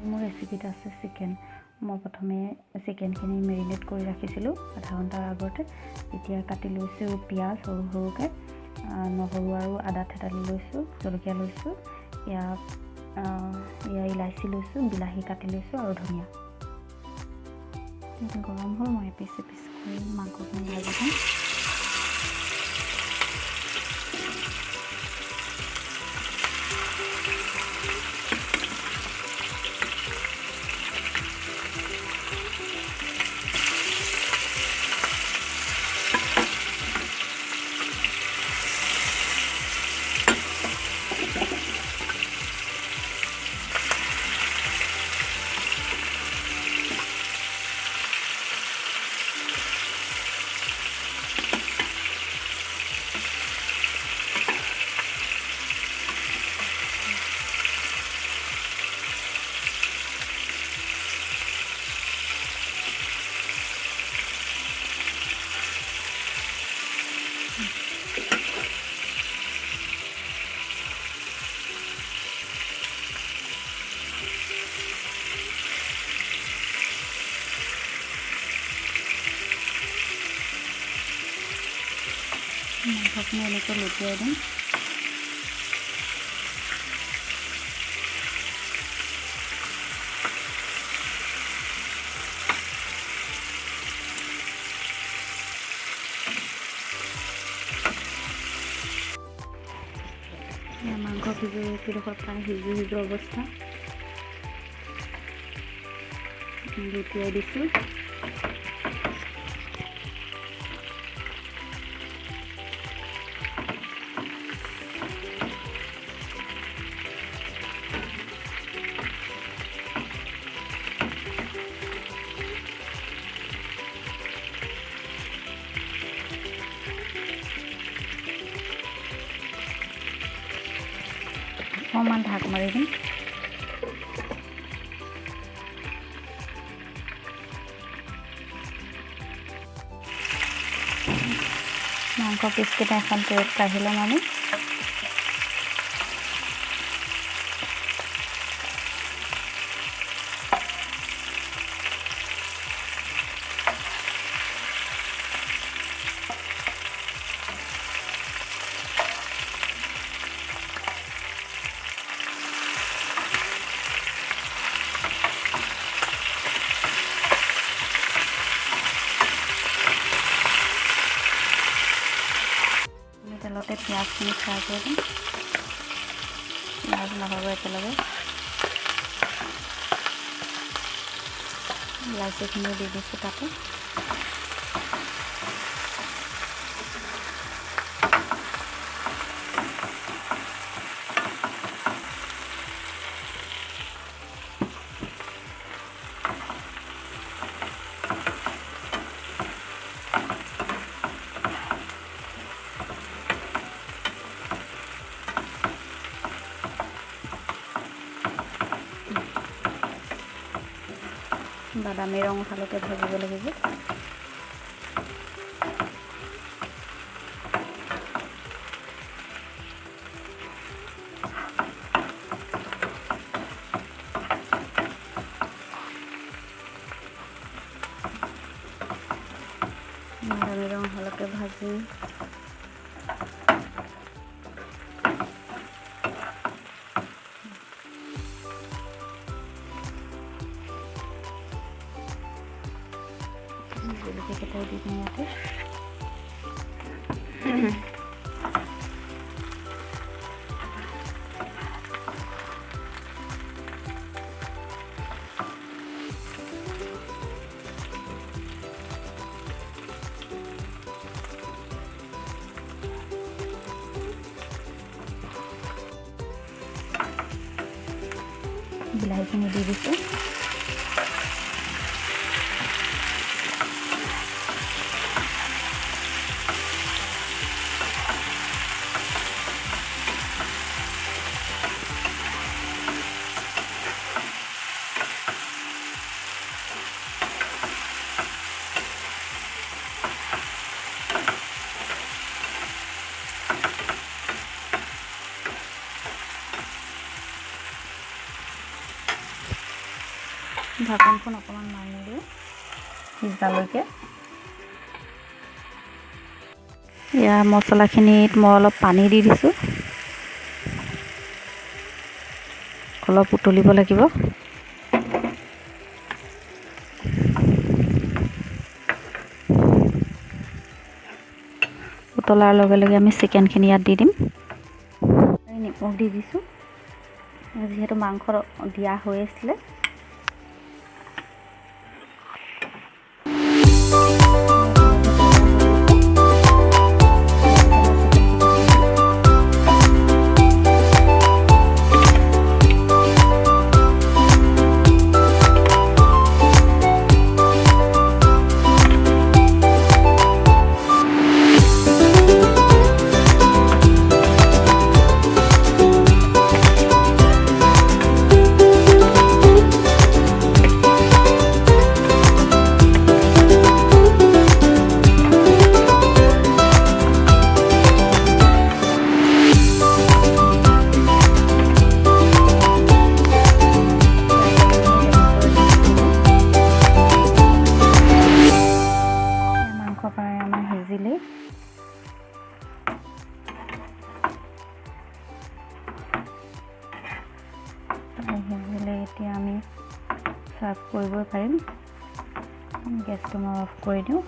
মোৰ ৰেচিপিত আছে চিকেন। মই প্ৰথমে চিকেনখিনি মেৰিনেট কৰি ৰাখিছিলোঁ আধা ঘণ্টাৰ আগতে। এতিয়া কাটি লৈছোঁ পিঁয়াজ সৰু সৰুকৈ, নহৰু আৰু আদা থেতালি লৈছোঁ, জলকীয়া লৈছোঁ, এয়া ইলাচি লৈছোঁ, বিলাহী কাটি লৈছোঁ আৰু ধনিয়া। গৰম হ'ল, মই এপিচ এপিচ কৰি মাংসখিনি ভাজি দিম। মাংসখিনি এনেকৈ লুটিয়াই দিম। মাংস কিডোখৰ প্ৰায় সিজু অৱস্থা, লুটিয়াই দিছোঁ। অকণমান ঢাক মাৰি দিম। মাংস পিচকেইটা এখন ট্ৰেত কাঢ়ি ল'ম আমি। তেলতে পিঁয়াজখিনি ফ্ৰাই কৰি দিম। পিঁয়াজ নাভাব একেলগে ইলাচিখিনি দি দিছোঁ তাতে। বাদামী ৰং উঠালৈকে ভাজিব লাগিব। বাদামী ৰং উঠালৈকে ভাজি জলকীয়াকেইটাও দি দিম ইয়াতে। বিলাহীখিনি দি দিছোঁ। ঢাকনখন অকণমান মাৰি দিওঁ সিজালৈকে। ইয়াৰ মছলাখিনিত মই অলপ পানী দি দিছোঁ, অলপ উতলিব লাগিব। উতলাৰ লগে লগে আমি চিকেনখিনি ইয়াত দি দিম। নিমখ দি দিছোঁ, যিহেতু মাংস দিয়া হৈ আছিলে। সিজিলে এতিয়া আমি চাৰ্ভ কৰিব পাৰিম। গেছটো মই অফ কৰি দিওঁ।